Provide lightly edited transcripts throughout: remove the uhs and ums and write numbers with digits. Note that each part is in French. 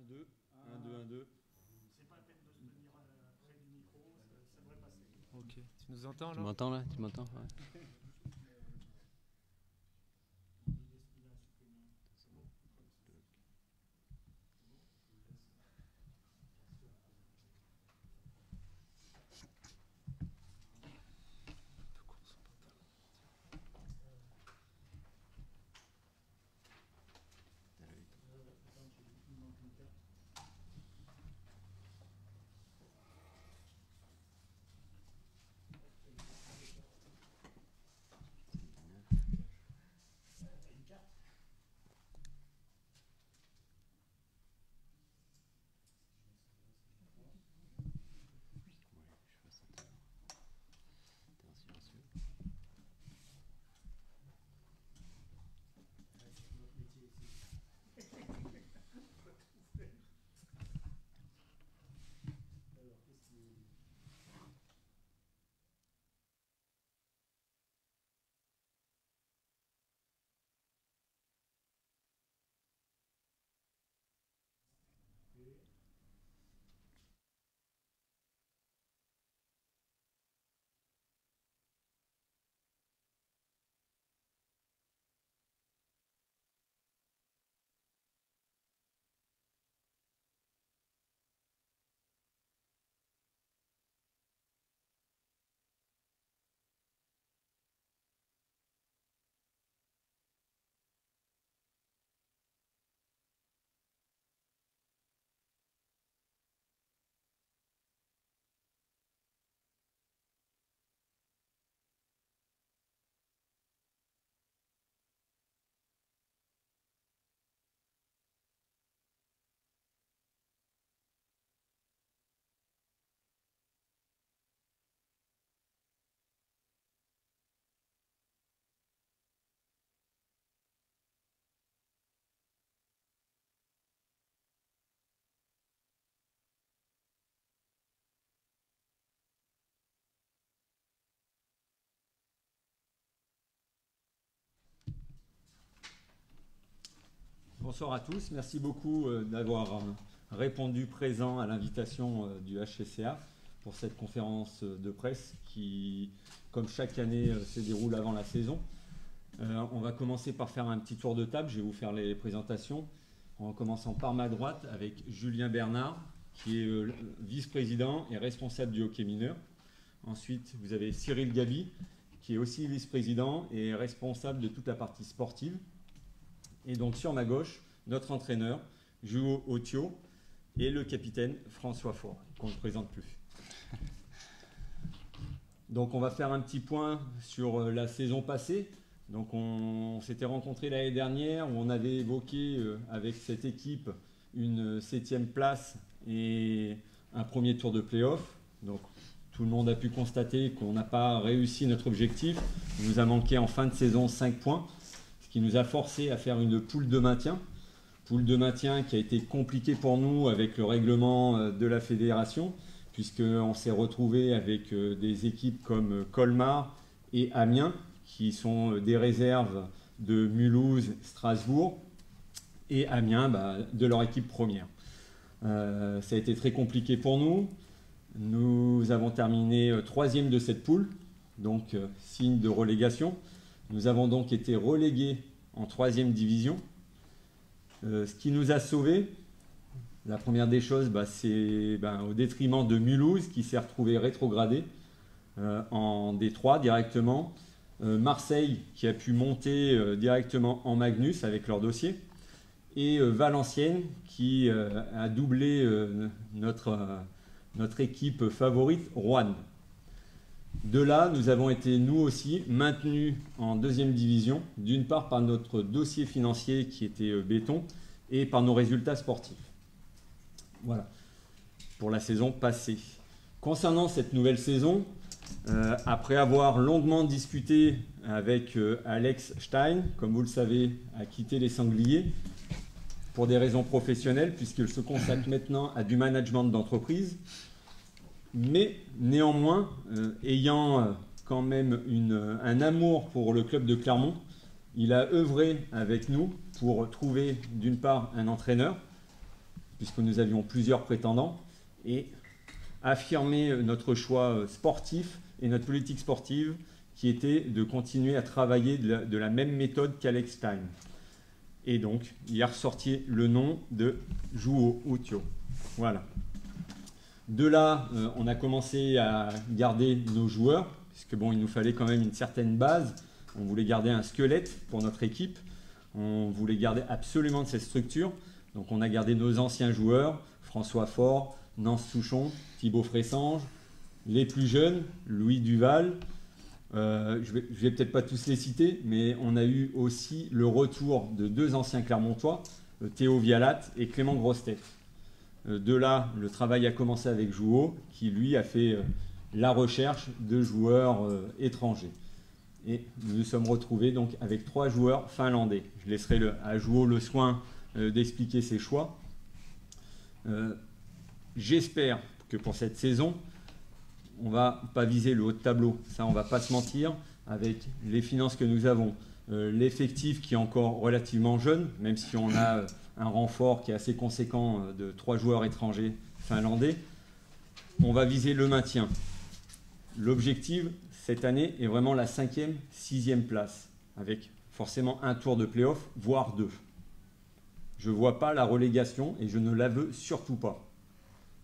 2, 1, 2, 1, 2. C'est pas la peine de se tenir près du micro, ça devrait passer. Ok, tu nous entends là? Tu m'entends là? Tu m'entends? Ouais. Bonsoir à tous, merci beaucoup d'avoir répondu présent à l'invitation du HCCA pour cette conférence de presse qui, comme chaque année, se déroule avant la saison. On va commencer par faire un petit tour de table, je vais vous faire les présentations, en commençant par ma droite avec Julien Bernard, qui est vice-président et responsable du hockey mineur. Ensuite, vous avez Cyril Gabi, qui est aussi vice-président et responsable de toute la partie sportive. Et donc sur ma gauche, notre entraîneur, Juho Autio, et le capitaine François Faure, qu'on ne présente plus. Donc on va faire un petit point sur la saison passée. Donc on s'était rencontrés l'année dernière où on avait évoqué avec cette équipe une 7e place et un premier tour de play-off. Donc tout le monde a pu constater qu'on n'a pas réussi notre objectif. Il nous a manqué en fin de saison 5 points. Qui nous a forcé à faire une poule de maintien. Poule de maintien qui a été compliquée pour nous avec le règlement de la fédération, puisqu'on s'est retrouvé avec des équipes comme Colmar et Amiens, qui sont des réserves de Mulhouse, Strasbourg, et Amiens de leur équipe première. Ça a été très compliqué pour nous. Nous avons terminé 3e de cette poule, donc signe de relégation. Nous avons donc été relégués en 3e division. Ce qui nous a sauvés, la première des choses, c'est au détriment de Mulhouse qui s'est retrouvé rétrogradé en D3 directement. Marseille qui a pu monter directement en Magnus avec leur dossier. Et Valenciennes qui a doublé notre équipe favorite, Roanne. De là, nous avons été, nous aussi, maintenus en 2e division, d'une part par notre dossier financier qui était béton et par nos résultats sportifs. Voilà, pour la saison passée. Concernant cette nouvelle saison, après avoir longuement discuté avec Alex Stein, comme vous le savez, a quitté les Sangliers pour des raisons professionnelles, puisqu'il se consacre maintenant à du management d'entreprise. Mais néanmoins, ayant quand même un amour pour le club de Clermont, il a œuvré avec nous pour trouver d'une part un entraîneur puisque nous avions plusieurs prétendants, et affirmer notre choix sportif et notre politique sportive qui était de continuer à travailler de la même méthode qu'Alex Stein. Et donc, il a ressorti le nom de Juho Uutio. Voilà. De là, on a commencé à garder nos joueurs, puisque bon, il nous fallait quand même une certaine base. On voulait garder un squelette pour notre équipe. On voulait garder absolument de cette structure. Donc on a gardé nos anciens joueurs, François Faure, Nance Souchon, Thibaut Fressange, les plus jeunes, Louis Duval. Je vais peut-être pas tous les citer, mais on a eu aussi le retour de 2 anciens Clermontois, Théo Vialat et Clément Grostet. De là, le travail a commencé avec Juho, qui lui a fait la recherche de joueurs étrangers. Et nous nous sommes retrouvés donc avec 3 joueurs finlandais. Je laisserai à Juho le soin d'expliquer ses choix. J'espère que pour cette saison, on ne va pas viser le haut de tableau. Ça, on ne va pas se mentir. Avec les finances que nous avons, l'effectif qui est encore relativement jeune, même si on a un renfort qui est assez conséquent de 3 joueurs étrangers finlandais, on va viser le maintien. L'objectif, cette année, est vraiment la 5e, 6e place, avec forcément un tour de play-off, voire 2. Je ne vois pas la relégation et je ne la veux surtout pas.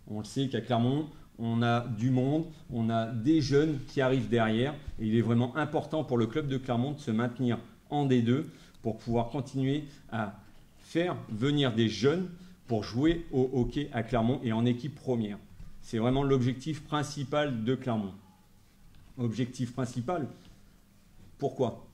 On le sait qu'à Clermont, on a du monde, on a des jeunes qui arrivent derrière et il est vraiment important pour le club de Clermont de se maintenir en D2 pour pouvoir continuer à faire venir des jeunes pour jouer au hockey à Clermont et en équipe première. C'est vraiment l'objectif principal de Clermont. Objectif principal, pourquoi?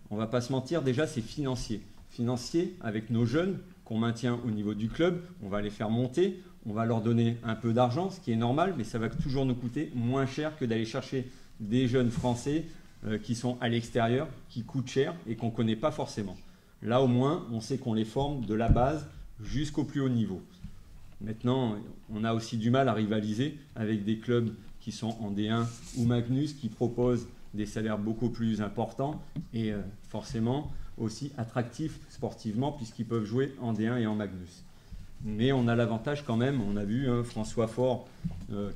On ne va pas se mentir, déjà c'est financier. Financier avec nos jeunes qu'on maintient au niveau du club, on va les faire monter, on va leur donner un peu d'argent, ce qui est normal, mais ça va toujours nous coûter moins cher que d'aller chercher des jeunes Français qui sont à l'extérieur, qui coûtent cher et qu'on ne connaît pas forcément. Là au moins, on sait qu'on les forme de la base jusqu'au plus haut niveau. Maintenant, on a aussi du mal à rivaliser avec des clubs qui sont en D1 ou Magnus, qui proposent des salaires beaucoup plus importants et forcément aussi attractifs sportivement puisqu'ils peuvent jouer en D1 et en Magnus. Mais on a l'avantage quand même, on a vu François Faure,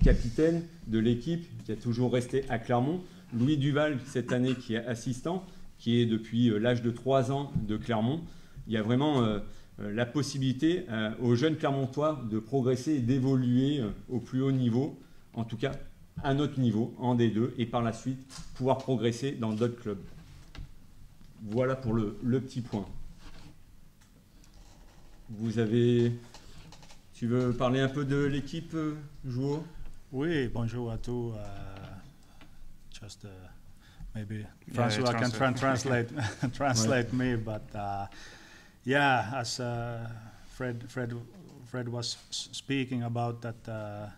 capitaine de l'équipe, qui a toujours resté à Clermont, Louis Duval cette année qui est assistant, qui est depuis l'âge de 3 ans de Clermont. Il y a vraiment la possibilité aux jeunes Clermontois de progresser et d'évoluer au plus haut niveau, en tout cas à notre niveau, en D2, et par la suite pouvoir progresser dans d'autres clubs. Voilà pour le petit point. Vous avez... Tu veux parler un peu de l'équipe, Juho? Oui, bonjour à tous. Just maybe François can translate me, but yeah, as Fred was speaking about that,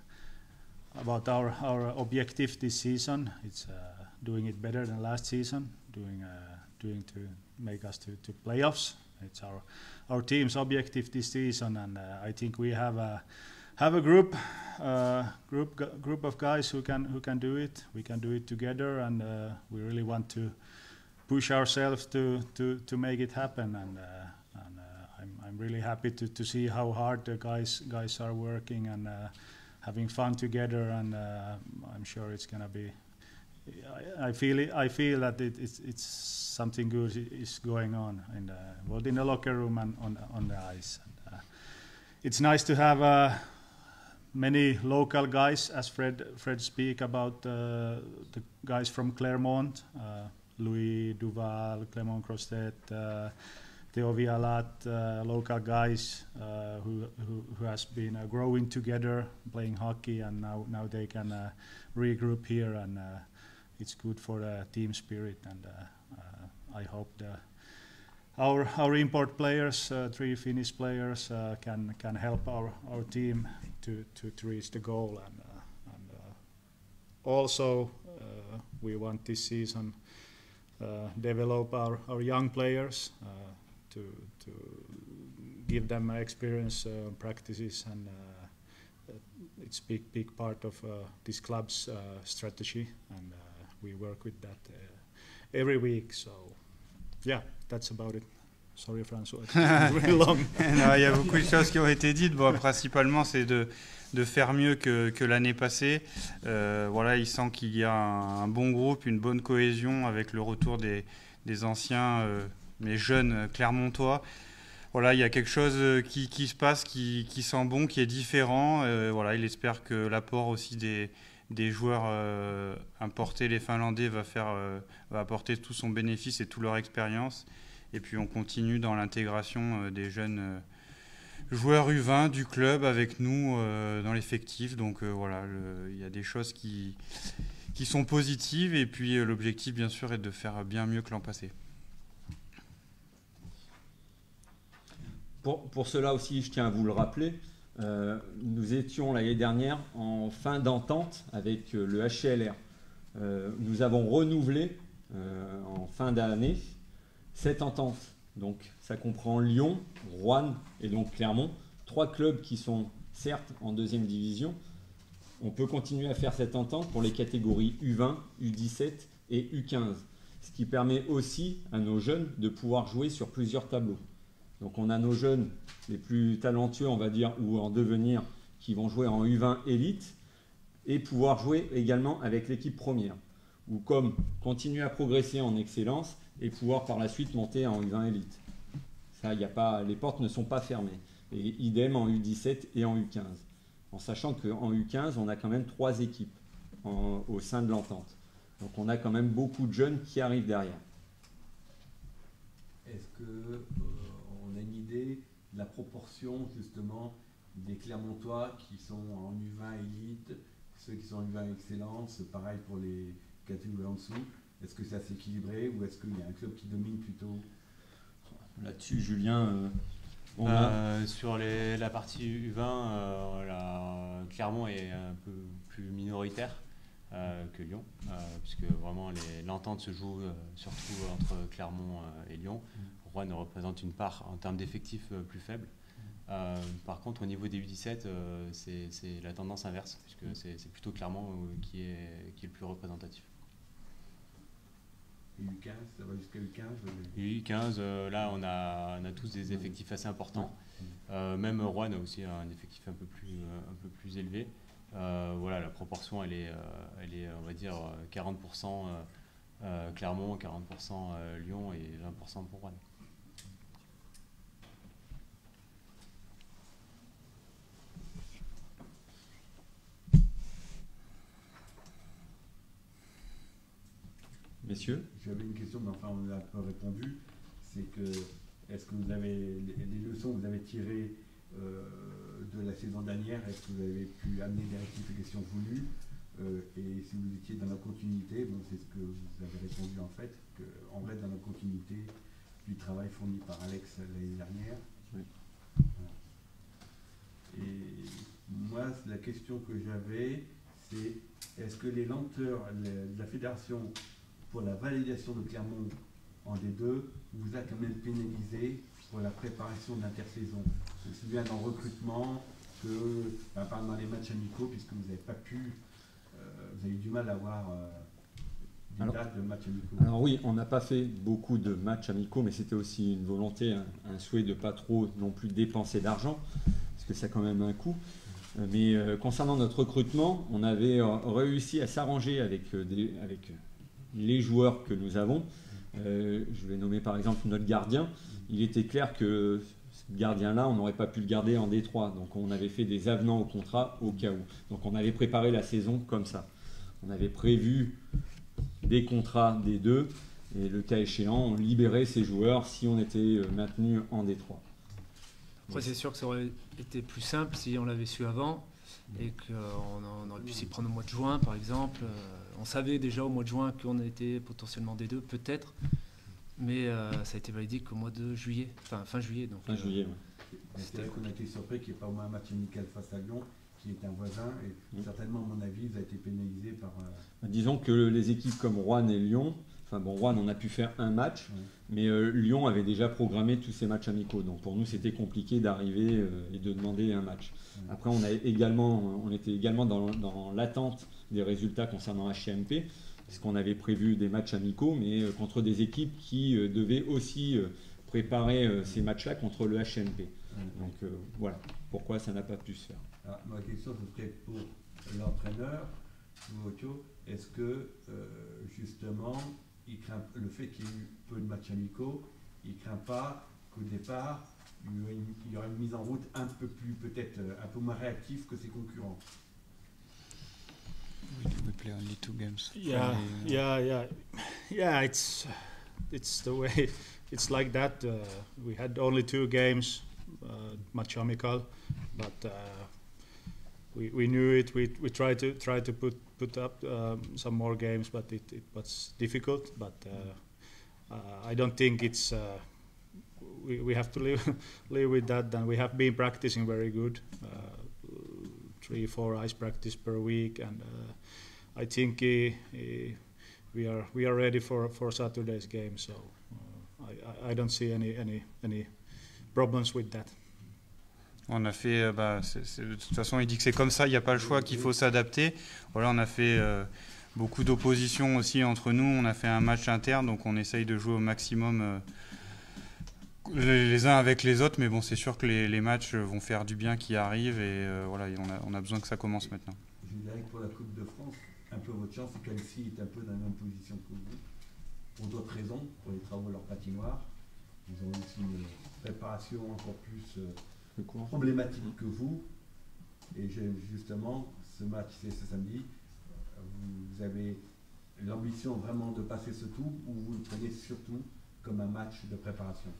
about our objective this season, it's doing it better than last season, doing to make us to playoffs. It's our team's objective this season, and I think we have a group of guys who can do it. We can do it together, and we really want to push ourselves to make it happen. And I'm really happy to see how hard the guys are working and having fun together. And I'm sure it's gonna be. I feel that it's something good is going on in both in the locker room and on the ice. And, it's nice to have many local guys, as Fred speak about the guys from Clermont, Louis Duval, Clément Grostet, Théo Vialat, local guys who has been growing together, playing hockey, and now they can regroup here, and it's good for the team spirit. And I hope our import players, 3 Finnish players, can help our team to reach the goal. And also we want this season develop our young players to give them experience practices, and it's big part of this club's strategy, and we work with that every week. So yeah, that's about it. Sorry, François. It's really long. Non, il y a beaucoup de choses qui ont été dites. Bon, principalement, c'est de faire mieux que l'année passée. Voilà, il sent qu'il y a un bon groupe, une bonne cohésion avec le retour des anciens, mais jeunes Clermontois. Voilà, il y a quelque chose qui se passe, qui sent bon, qui est différent. Voilà, il espère que l'apport aussi des joueurs importés, les Finlandais, va apporter tout son bénéfice et toute leur expérience. Et puis on continue dans l'intégration des jeunes joueurs U20 du club avec nous dans l'effectif. Donc voilà, il y a des choses qui sont positives. Et puis l'objectif, bien sûr, est de faire bien mieux que l'an passé. Pour cela aussi, je tiens à vous le rappeler, nous étions l'année dernière en fin d'entente avec le HCLR. Nous avons renouvelé en fin d'année cette entente. Donc ça comprend Lyon, Roanne et donc Clermont, 3 clubs qui sont certes en deuxième division. On peut continuer à faire cette entente pour les catégories U20, U17 et U15, ce qui permet aussi à nos jeunes de pouvoir jouer sur plusieurs tableaux. Donc on a nos jeunes les plus talentueux, on va dire, ou en devenir, qui vont jouer en U20 élite et pouvoir jouer également avec l'équipe première. Ou comme continuer à progresser en excellence et pouvoir par la suite monter en U20 élite. Ça, les portes ne sont pas fermées. Et idem en U17 et en U15. En sachant qu'en U15, on a quand même 3 équipes au sein de l'entente. Donc on a quand même beaucoup de jeunes qui arrivent derrière. Est-ce que on a une idée de la proportion justement des Clermontois qui sont en U20 élite, ceux qui sont en U20 excellence, pareil pour les catégories en dessous? Est-ce que c'est assez équilibré ou est-ce qu'il y a un club qui domine plutôt? Là-dessus, Julien, sur la partie U20, Clermont est un peu plus minoritaire que Lyon, puisque vraiment l'entente se joue surtout entre Clermont et Lyon. Roanne représente une part en termes d'effectifs plus faible. Par contre, au niveau des U17, c'est la tendance inverse, puisque c'est plutôt Clermont qui est le plus représentatif. Et U15, ça va jusqu'à U15 U15, là on a tous des effectifs assez importants. Même Roanne a aussi un effectif un peu plus élevé. Voilà, la proportion elle est on va dire 40% Clermont, 40% Lyon et 20% pour Roanne. Messieurs, j'avais une question, mais enfin on l'a pas répondu. C'est que, est-ce que vous avez les leçons que vous avez tirées de la saison dernière, est-ce que vous avez pu amener des rectifications voulues et si vous étiez dans la continuité, bon, c'est ce que vous avez répondu en fait, qu'on reste dans la continuité du travail fourni par Alex l'année dernière. Oui. Voilà. Et moi, la question que j'avais, c'est est-ce que les lenteurs de la fédération pour la validation de Clermont en D2 vous a quand même pénalisé pour la préparation de l'intersaison? Je me souviens dans le recrutement que, pendant les matchs amicaux, puisque vous n'avez pas pu, vous avez eu du mal à avoir des dates de matchs amicaux. Alors oui, on n'a pas fait beaucoup de matchs amicaux, mais c'était aussi une volonté, un souhait de ne pas trop non plus dépenser d'argent, parce que ça a quand même un coût. Mais concernant notre recrutement, on avait réussi à s'arranger avec les joueurs que nous avons. Je vais nommer par exemple notre gardien. Il était clair que ce gardien-là, on n'aurait pas pu le garder en D3. Donc on avait fait des avenants au contrat au cas où. Donc on avait préparé la saison comme ça. On avait prévu des contrats D2 et le cas échéant, on libérait ces joueurs si on était maintenu en D3. Après, c'est sûr que ça aurait été plus simple si on l'avait su avant et qu'on aurait pu s'y prendre au mois de juin, par exemple. On savait déjà au mois de juin qu'on était potentiellement D2, peut-être, mais ça a été validé qu'au mois de juillet, enfin fin juillet. Donc, fin juillet, oui. C'est vrai qu'on a été surpris qu'il n'y ait pas au moins un match amical face à Lyon, qui est un voisin, et certainement, à mon avis, vous avez été pénalisé par... Disons que les équipes comme Roanne et Lyon, Roanne, on a pu faire un match, mais Lyon avait déjà programmé tous ces matchs amicaux. Donc pour nous, c'était compliqué d'arriver et de demander un match. Après, on était également dans l'attente des résultats concernant HCMP, parce qu'on avait prévu des matchs amicaux, mais contre des équipes qui devaient aussi préparer ces matchs-là contre le HMP. Donc voilà pourquoi ça n'a pas pu se faire. Alors, ma question, ce serait pour l'entraîneur, Mocho, est-ce que justement, il craint le fait qu'il y ait eu peu de matchs amicaux, il ne craint pas qu'au départ, il y aura une mise en route un peu plus, peut-être un peu moins réactive que ses concurrents? We play only 2 games. Yeah. It's the way. It's like that. We had only 2 games, match amical, but we knew it. We tried to put up some more games, but it was difficult. But I don't think it's. We have to live with that. And we have been practicing very good, 3-4 ice practice per week, and I think we are ready for Saturday's game. So I don't see any problems with that. On a fait, de toute façon, il dit que c'est comme ça, il n'y a pas le choix, qu'il faut s'adapter. Voilà, on a fait beaucoup d'opposition aussi entre nous. On a fait un match interne, donc on essaye de jouer au maximum les uns avec les autres. Mais bon, c'est sûr que les matchs vont faire du bien qui arrivent et voilà, on a besoin que ça commence maintenant. Je dirais que pour la Coupe de France, un peu votre chance, c'est qu'Annecy est un peu dans la même position que vous, pour d'autres raisons, pour les travaux de leur patinoire. Ils ont aussi une préparation encore plus problématique que vous. Et justement, ce match, c'est ce samedi. Vous avez l'ambition vraiment de passer ce tour ou vous le prenez surtout comme un match de préparation?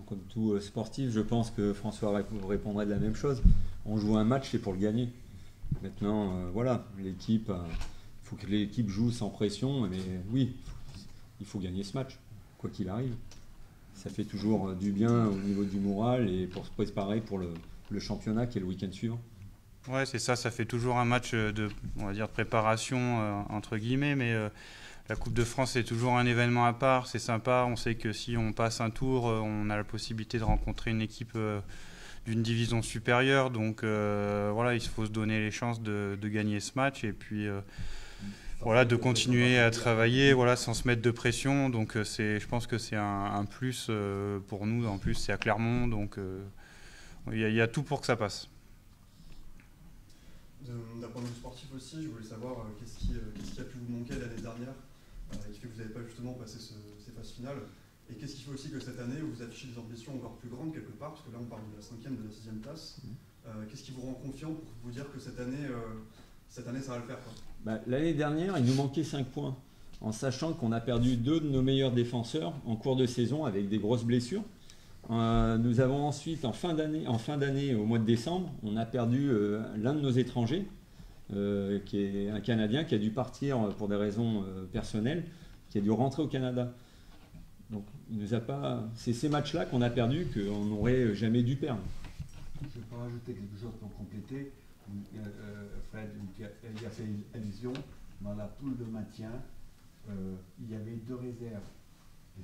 Comme tout sportif, je pense que François répondrait de la même chose. On joue un match, c'est pour le gagner. Maintenant, voilà, l'équipe, il faut que l'équipe joue sans pression, mais oui, il faut gagner ce match, quoi qu'il arrive. Ça fait toujours du bien au niveau du moral et pour se préparer pour le championnat qui est le week-end suivant. Ouais, c'est ça, ça fait toujours un match on va dire, de préparation, entre guillemets, mais la Coupe de France, c'est toujours un événement à part, c'est sympa. On sait que si on passe un tour, on a la possibilité de rencontrer une équipe d'une division supérieure. Donc voilà, il faut se donner les chances de gagner ce match et puis voilà, de continuer à travailler voilà, sans se mettre de pression. Donc je pense que c'est un plus pour nous. En plus, c'est à Clermont, donc il y a tout pour que ça passe. D'un point de vue sportif aussi, je voulais savoir qu'est-ce qui a pu vous manquer l'année dernière qui fait que vous n'avez pas justement passé ces phases finales, et qu'est-ce qui fait aussi que cette année vous affichez des ambitions encore plus grandes quelque part, parce que là on parle de la 5e, de la 6e place. Qu'est-ce qui vous rend confiant pour vous dire que cette année ça va le faire, quoi? L'année dernière, il nous manquait 5 points, en sachant qu'on a perdu 2 de nos meilleurs défenseurs en cours de saison avec des grosses blessures. Nous avons ensuite, en fin d'année, au mois de décembre, on a perdu l'un de nos étrangers, qui est un Canadien qui a dû partir pour des raisons personnelles, qui a dû rentrer au Canada. Donc, c'est ces matchs-là qu'on a perdus qu'on n'aurait jamais dû perdre. Je peux rajouter quelque chose pour compléter. Fred y a fait allusion. Dans la poule de maintien, il y avait 2 réserves.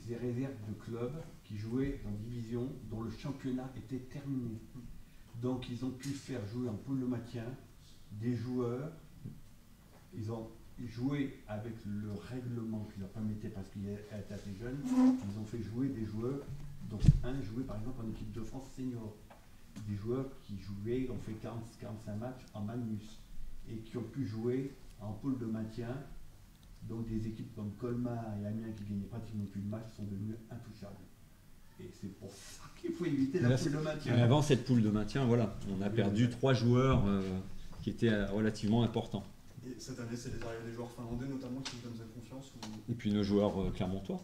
Des réserves de clubs qui jouaient en division dont le championnat était terminé. Donc ils ont pu faire jouer en poule de maintien des joueurs. Ils ont joué avec le règlement qui leur permettait, parce qu'ils étaient assez jeunes, ils ont fait jouer des joueurs, dont un jouait par exemple en équipe de France senior. Des joueurs qui jouaient, ont fait 40-45 matchs en Magnus et qui ont pu jouer en poule de maintien. Donc des équipes comme Colmar et Amiens qui gagnaient pratiquement plus de matchs sont devenues intouchables. Et c'est pour ça qu'il faut éviter la poule de maintien. Avant cette poule de maintien, voilà, on a perdu 3 joueurs qui étaient relativement importants. Et cette année, c'est les arrivées des joueurs finlandais notamment qui vous donnent cette confiance ou... Et puis nos joueurs clermontois.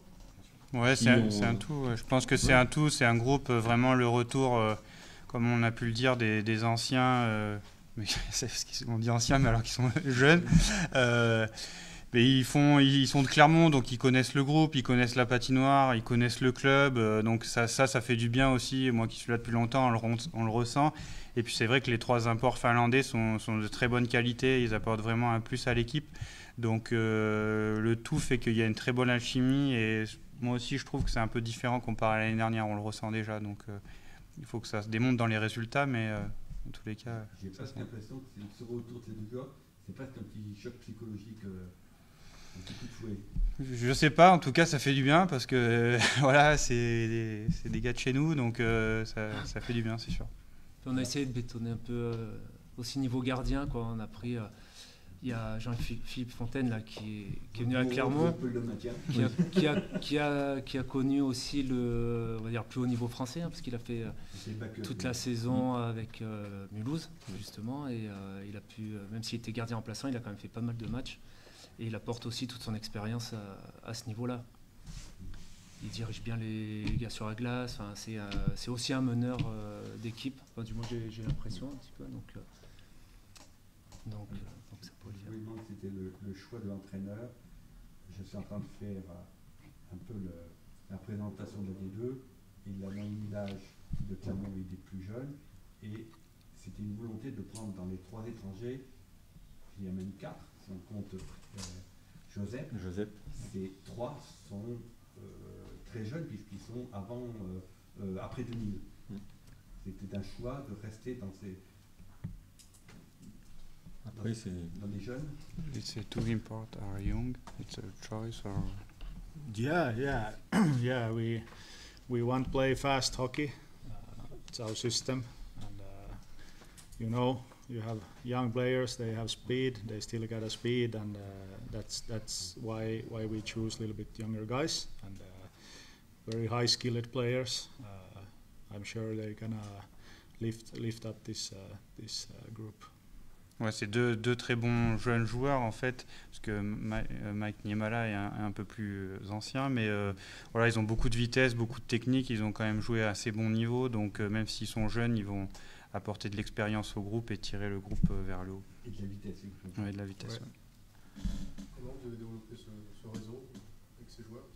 Ouais, c'est un tout. Je pense que c'est un tout, c'est un groupe, vraiment le retour, comme on a pu le dire, des anciens. On dit anciens, mais alors qu'ils sont jeunes. Mais ils sont de Clermont, donc ils connaissent le groupe, ils connaissent la patinoire, ils connaissent le club, donc ça fait du bien aussi. Moi qui suis là depuis longtemps, on le ressent. Et puis c'est vrai que les 3 imports finlandais sont de très bonne qualité, ils apportent vraiment un plus à l'équipe. Donc le tout fait qu'il y a une très bonne alchimie, et moi aussi je trouve que c'est un peu différent comparé à l'année dernière, on le ressent déjà. Donc il faut que ça se démontre dans les résultats, mais en tous les cas... J'ai presque l'impression que ce retour de ces 2 joueurs, c'est presque un petit choc psychologique Un petit coup de fouet. Je sais pas, en tout cas ça fait du bien parce que voilà, c'est des gars de chez nous, donc ça fait du bien, c'est sûr. Puis on a essayé de bétonner un peu aussi niveau gardien, quoi. On a pris, il y a Jean-Philippe Fontaine là, qui est venu à Clermont, qui a connu aussi le, on va dire, plus haut niveau français, hein, parce qu'il a fait toute la saison avec Mulhouse, justement, et il a pu, même s'il était gardien remplaçant, il a quand même fait pas mal de matchs, et il apporte aussi toute son expérience à ce niveau-là. Il dirige bien les gars sur la glace, enfin, c'est aussi un meneur d'équipe, enfin, du moins j'ai l'impression un petit peu, donc ça peut le dire. Oui, donc c'était le choix de l'entraîneur. Je suis en train de faire un peu la présentation de la D2. Il a la moyenne d'âge de Clermont, il est plus jeune. Et c'était une volonté de prendre dans les 3 étrangers, il y a même 4, si on compte Joseph. Ces 3 sont très jeunes puisqu'ils sont après 2000. C'était un choix de rester dans ces... Après, c'est... Dans les jeunes. It's a two import are young. It's a choice or. Yeah. We want to play fast hockey. It's our system, and you have young players. They have speed. They still got a speed, and that's why we choose a little bit younger guys and very high skilled players. I'm sure they're gonna lift up this group. Ouais, c'est deux très bons jeunes joueurs en fait, parce que Mike Niemala est un peu plus ancien, mais voilà, ils ont beaucoup de vitesse, beaucoup de technique, ils ont quand même joué à assez bon niveau, donc même s'ils sont jeunes, ils vont apporter de l'expérience au groupe et tirer le groupe vers le haut. Et de la vitesse. Ouais, de la vitesse. Ouais. Comment vous avez développé ce réseau avec ces joueurs?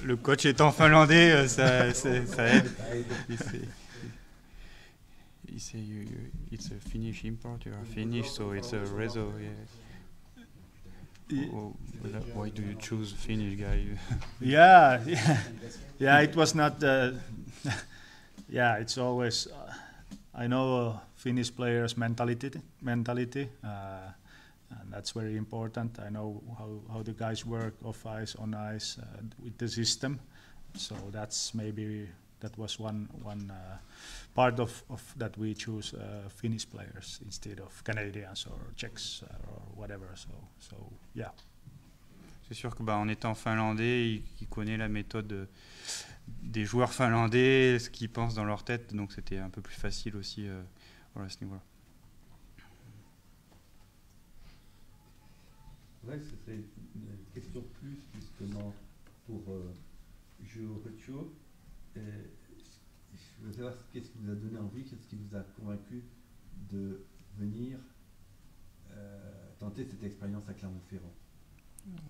Le coach étant finlandais, ça aide. He say it's a Finnish import. You are Finnish, so it's a rezo. Yeah. Why do you choose Finnish guy? Yeah. It was not. It's always. I know Finnish players' mentality, and that's very important. I know how the guys work off ice, on ice, with the system. So that's maybe. That was one part of that we choose Finnish players instead of Canadians or Czechs or whatever. So yeah. C'est sûr que en étant finlandais, il connaît la méthode des joueurs finlandais, ce qu'ils pensent dans leur tête, donc c'était un peu plus facile aussi à ce niveau-là. Ouais, c'est une question plus justement pour Gio Riccio. Je veux savoir qu'est-ce qui vous a donné envie, qu'est-ce qui vous a convaincu de venir tenter cette expérience à Clermont-Ferrand.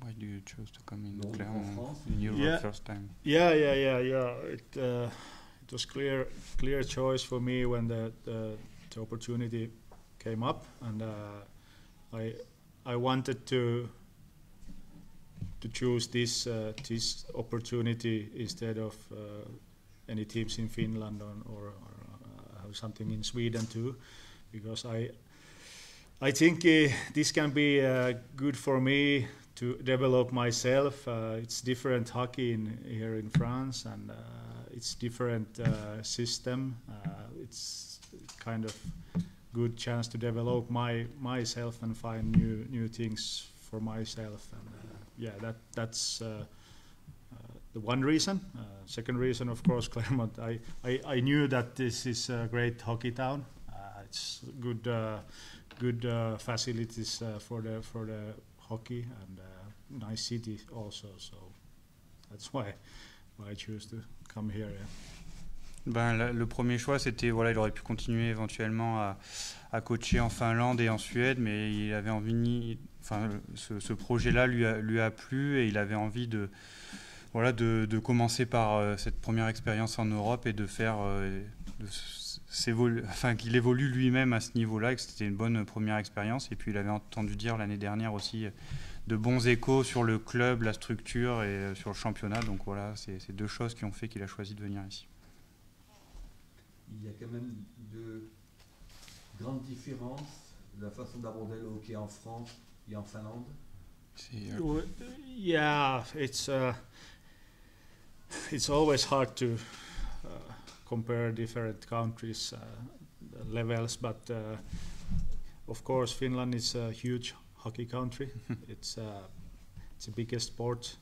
Why do you choose to come in Donc, Clermont en France, in Europe first time? Yeah. It was clear choice for me when the opportunity came up, and I wanted to choose this opportunity instead of any teams in Finland or have something in Sweden too, because I think this can be good for me to develop myself. It's different hockey here in France, and it's different system. It's kind of good chance to develop myself and find new things for myself, and that's the one reason. Second reason, of course, Claremont. I knew that this is a great hockey town. It's good facilities for the hockey, and nice city also. So that's why I choose to come here. Yeah. Le premier choix, c'était il aurait pu continuer éventuellement à coacher en Finlande et en Suède, mais il avait envie, ce projet-là lui a plu et il avait envie de commencer par cette première expérience en Europe et de faire qu'il évolue lui-même à ce niveau-là, et que c'était une bonne première expérience. Et puis il avait entendu dire l'année dernière aussi de bons échos sur le club, la structure et sur le championnat. Donc voilà, c'est deux choses qui ont fait qu'il a choisi de venir ici. Il y a quand même de grandes différences de la façon d'aborder le hockey en France et en Finlande? Yeah, it's always hard to compare different countries' levels, but of course Finland is a huge hockey country. It's the biggest sport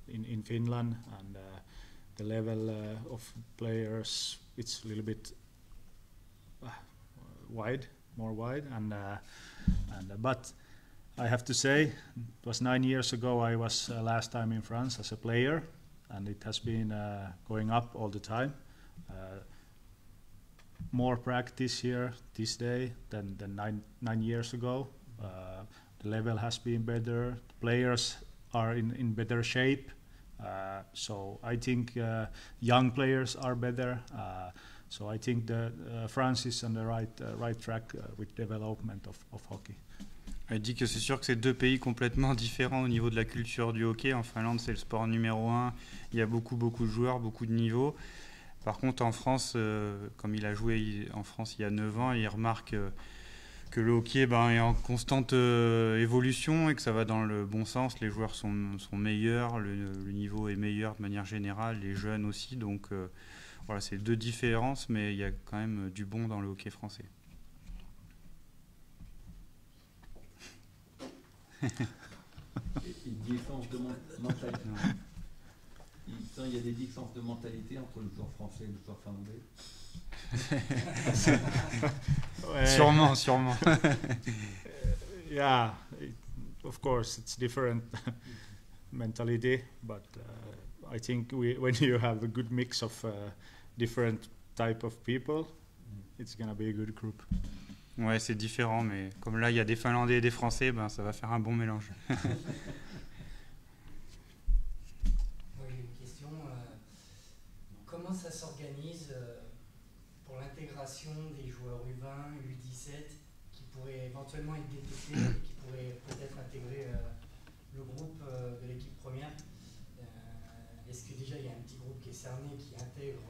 in Finland, and the level of players, it's a little bit more wide, and but I have to say, it was 9 years ago I was last time in France as a player, and it has been going up all the time. More practice here this day than 9 years ago. The level has been better. The players are in better shape. So I think young players are better. So I think France is on the right track with development of hockey. Elle dit que c'est sûr que c'est deux pays complètement différents au niveau de la culture du hockey. En Finlande, c'est le sport numéro 1. Il y a beaucoup de joueurs, beaucoup de niveaux. Par contre, en France, comme il a joué en France il y a 9 ans, il remarque que le hockey est en constante évolution et que ça va dans le bon sens. Les joueurs sont meilleurs, le niveau est meilleur de manière générale, les jeunes aussi. Donc voilà, c'est deux différences, mais il y a quand même du bon dans le hockey français. Différence de mentalité. Il y a des différences de mentalité entre le joueur français et le joueur finlandais. Sûrement. Yeah, of course it's different mentality, but I think when you have a good mix of different type of people, it's gonna be a good group. Ouais, c'est différent, mais comme là il y a des Finlandais et des Français, ça va faire un bon mélange. Moi j'ai une question. Comment ça s'organise pour l'intégration des joueurs U20, U17 qui pourraient éventuellement être détectés et qui pourraient peut-être intégrer le groupe de l'équipe première? Est-ce que déjà il y a un petit groupe qui est cerné qui intègre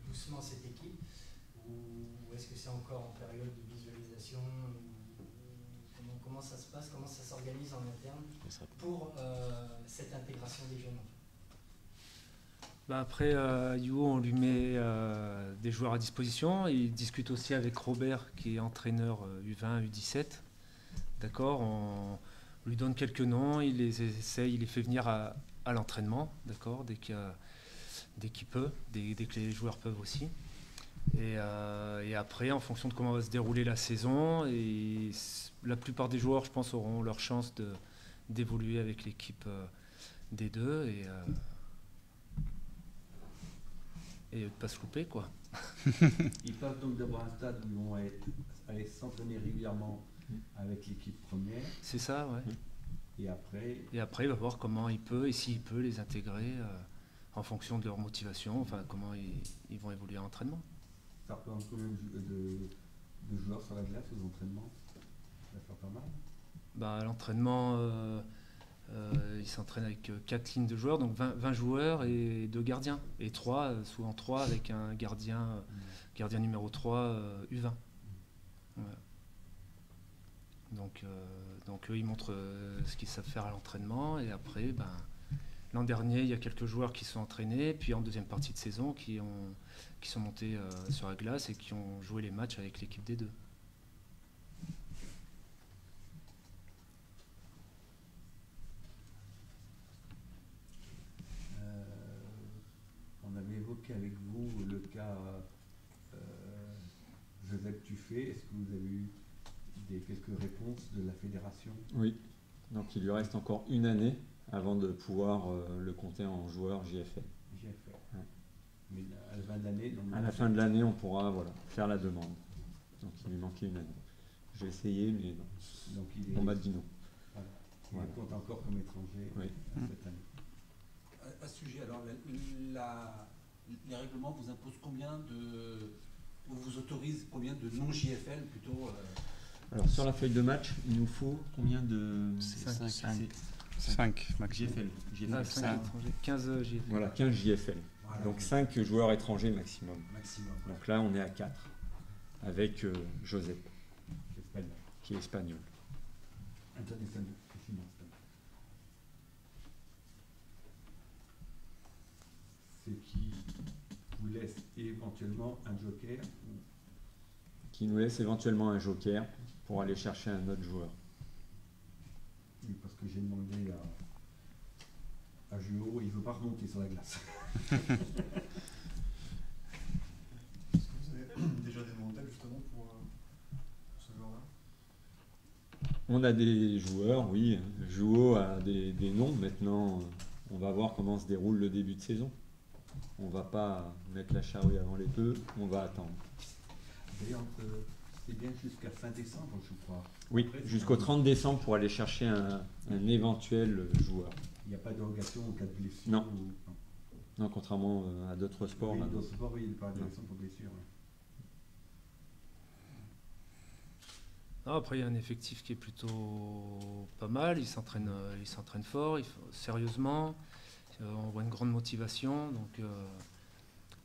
doucement cette équipe, ou est-ce que c'est encore en période de visualisation? Comment ça se passe, comment ça s'organise en interne pour cette intégration des jeunes? Après, Yuo, on lui met des joueurs à disposition. Il discute aussi avec Robert, qui est entraîneur U20, U17. D'accord, on lui donne quelques noms, il les essaye, il les fait venir à l'entraînement, d'accord, dès qu'il peut, dès que les joueurs peuvent aussi. Et après, en fonction de comment va se dérouler la saison, et la plupart des joueurs, je pense, auront leur chance d'évoluer avec l'équipe des deux et de ne pas se louper, quoi. Ils peuvent donc d'avoir un stade où ils vont aller s'entraîner régulièrement avec l'équipe première. C'est ça, ouais. Et après, il va voir comment il peut et s'il peut les intégrer en fonction de leur motivation, enfin comment ils vont évoluer à l'entraînement. Ça représente combien de joueurs sur la glace aux entraînements? Ça va faire pas mal. À l'entraînement, ils s'entraînent avec 4 lignes de joueurs, donc 20 joueurs et 2 gardiens. Et souvent 3 avec un gardien numéro 3 U20. Ouais. Donc eux, ils montrent ce qu'ils savent faire à l'entraînement. Et après, l'an dernier, il y a quelques joueurs qui sont entraînés, puis en deuxième partie de saison, qui sont montés sur la glace et qui ont joué les matchs avec l'équipe des deux. On avait évoqué avec vous le cas Joseph Tuffet. Est-ce que vous avez eu quelques réponses de la fédération? Oui, donc il lui reste encore une année avant de pouvoir le compter en joueur JFL. Ouais. Mais à la fin de l'année, à la fin de l'année, on pourra faire la demande. Donc il lui manquait une année. J'ai essayé, mais non. Donc on m'a dit non. Voilà. Il compte encore comme étranger cette année. À ce sujet, alors les règlements vous imposent combien ou vous autorisent combien de non-JFL plutôt Alors sur la feuille de match, il nous faut combien de 5 max. JFL. 15 JFL. Voilà, 15 JFL. Voilà. Donc 5 joueurs étrangers maximum. Donc là, on est à 4 avec Josep, qui est espagnol. C'est qui vous laisse éventuellement un joker Qui nous laisse éventuellement un joker pour aller chercher un autre joueur. Oui, parce que j'ai demandé à Juo, il ne veut pas remonter sur la glace. Est-ce que vous avez déjà des noms en tête justement pour ce joueur-là? On a des joueurs, oui. Juo a des noms. Maintenant, on va voir comment se déroule le début de saison. On va pas mettre la charrue avant les bœufs, on va attendre. D'ailleurs, c'est bien jusqu'à fin décembre, je crois. Oui, Après, jusqu'au 30 décembre pour aller chercher un éventuel joueur. Il n'y a pas de dérogation en cas de blessure. Non. Non, contrairement à d'autres sports. Oui, là. dans ce sport, oui, il n'y a pas de dérogation pour blessure. Non, après, il y a un effectif qui est plutôt pas mal. Ils s'entraînent fort, sérieusement. On voit une grande motivation. Donc,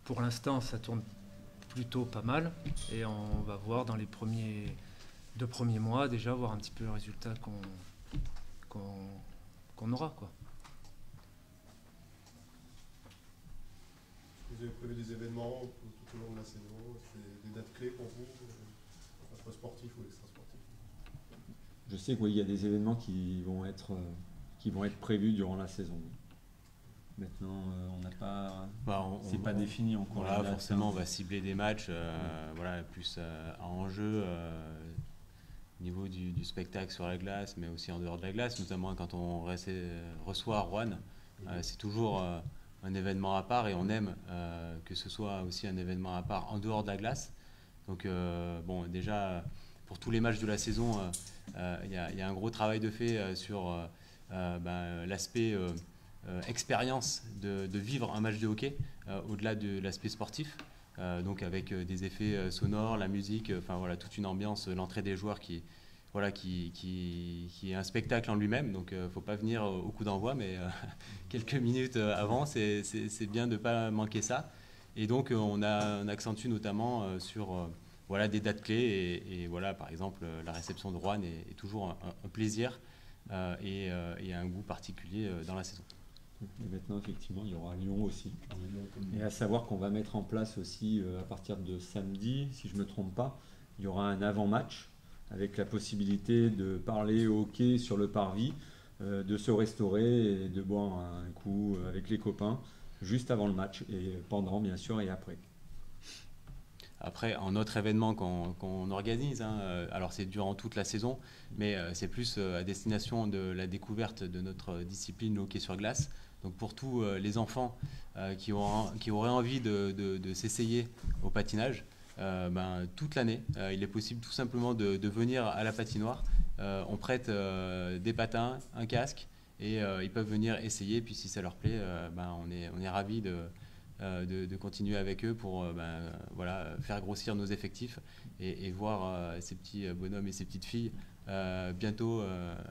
pour l'instant, ça tourne plutôt pas mal. Et on va voir dans les 2 premiers mois déjà voir un petit peu le résultat qu'on aura, quoi. Vous avez prévu des événements tout au long de la saison? C'est des dates clés pour vous, à la fois sportif ou extra-sportif? Je sais qu'il y a des événements qui vont être prévus durant la saison. Maintenant, on n'a pas, c'est pas défini encore. Voilà, forcément, on va cibler des matchs, voilà, plus à enjeu au niveau du spectacle sur la glace, mais aussi en dehors de la glace, notamment quand on reçoit Rouen. C'est toujours un événement à part et on aime que ce soit aussi un événement à part en dehors de la glace. Donc, bon, déjà, pour tous les matchs de la saison, il y a un gros travail de fait sur l'aspect expérience de vivre un match de hockey au-delà de l'aspect sportif, donc avec des effets sonores, la musique, enfin voilà, toute une ambiance, l'entrée des joueurs qui est un spectacle en lui-même. Donc faut pas venir au coup d'envoi, mais quelques minutes avant, c'est bien de pas manquer ça. Et donc on accentue notamment sur voilà, des dates clés et voilà, par exemple la réception de Rouen est toujours un plaisir et un goût particulier dans la saison. Et maintenant, effectivement, il y aura Lyon aussi. Et à savoir qu'on va mettre en place aussi, à partir de samedi, si je ne me trompe pas, il y aura un avant-match avec la possibilité de parler au hockey sur le parvis, de se restaurer et de boire un coup avec les copains juste avant le match et pendant, bien sûr, et après. Après, un autre événement qu'on organise, alors c'est durant toute la saison, mais c'est plus à destination de la découverte de notre discipline, le hockey sur glace. Donc pour tous les enfants qui auraient envie de s'essayer au patinage, toute l'année, il est possible tout simplement de venir à la patinoire. On prête des patins, un casque, et ils peuvent venir essayer. Puis si ça leur plaît, on est ravis de continuer avec eux pour voilà, faire grossir nos effectifs et voir ces petits bonhommes et ces petites filles bientôt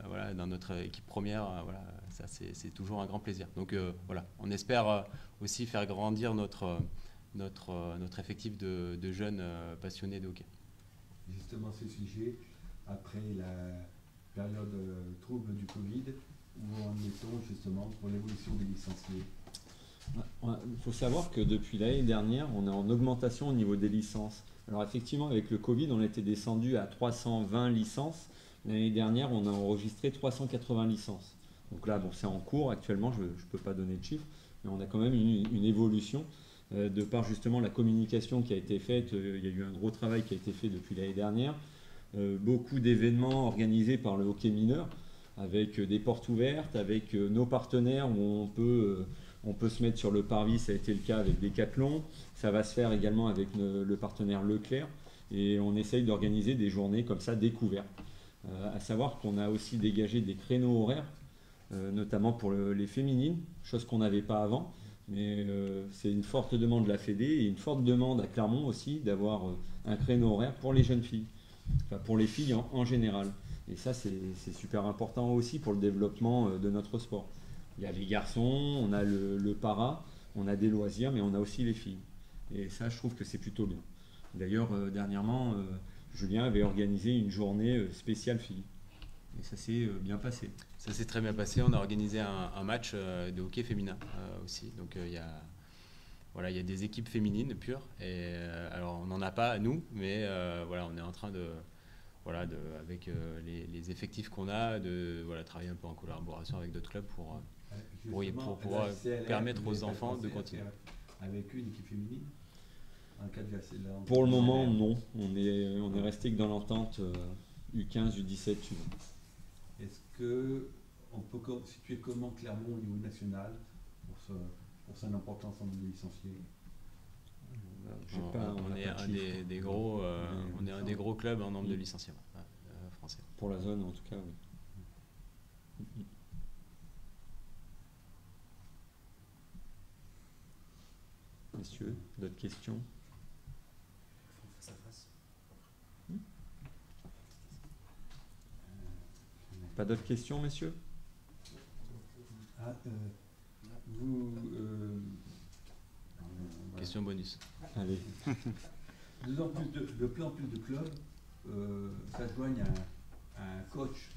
voilà, dans notre équipe première. Voilà, ça c'est toujours un grand plaisir. Donc voilà, on espère aussi faire grandir notre effectif de jeunes passionnés de hockey. Justement, ce sujet, après la période trouble du Covid, où en est-on justement pour l'évolution des licenciés? Il faut savoir que depuis l'année dernière, on est en augmentation au niveau des licences. Alors effectivement, avec le Covid, on était descendu à 320 licences. L'année dernière, on a enregistré 380 licences. Donc là, bon, c'est en cours actuellement, je ne peux pas donner de chiffres, mais on a quand même une évolution de par justement la communication qui a été faite. Il y a eu un gros travail qui a été fait depuis l'année dernière. Beaucoup d'événements organisés par le hockey mineur, avec des portes ouvertes, avec nos partenaires où on peut se mettre sur le parvis. Ça a été le cas avec Decathlon. Ça va se faire également avec le partenaire Leclerc. Et on essaye d'organiser des journées comme ça découvertes. À savoir qu'on a aussi dégagé des créneaux horaires, notamment pour les féminines, chose qu'on n'avait pas avant. Mais c'est une forte demande de la Fédé et une forte demande à Clermont aussi d'avoir un créneau horaire pour les jeunes filles, enfin pour les filles en général. Et ça, c'est super important aussi pour le développement de notre sport. Il y a les garçons, on a le para, on a des loisirs, mais on a aussi les filles. Et ça, je trouve que c'est plutôt bien. D'ailleurs, dernièrement, Julien avait organisé une journée spéciale filles. Et ça s'est bien passé. Ça s'est très bien passé. On a organisé un match de hockey féminin aussi. Donc il y a des équipes féminines pures. Et alors on n'en a pas nous, mais on est en train avec les effectifs qu'on a, de travailler un peu en collaboration avec d'autres clubs pour pouvoir permettre aux enfants de continuer. Avec une équipe féminine. Pour le moment, non. On est resté que dans l'entente U15, U17, U20. Est-ce qu'on peut situer comment Clermont au niveau national pour son importance en nombre de licenciés? On est un des gros clubs en nombre de licenciés français. Pour la zone, en tout cas, oui. Messieurs, d'autres questions? Pas d'autres questions, messieurs? Question bonus. Allez. De plus en plus de clubs s'adjoignent à un coach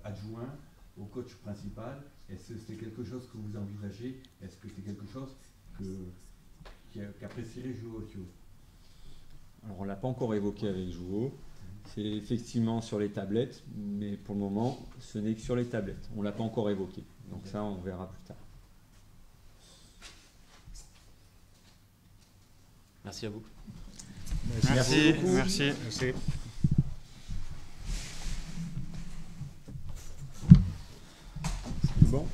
adjoint au coach principal. Est-ce que c'est quelque chose que vous envisagez? Est-ce que c'est quelque chose qu'apprécierait Jouot? Alors on ne l'a pas encore évoqué avec Jouot. C'est effectivement sur les tablettes, mais pour le moment, ce n'est que sur les tablettes. On ne l'a pas encore évoqué. Donc ça, on verra plus tard. Merci à vous. Merci. beaucoup. Merci. C'est bon.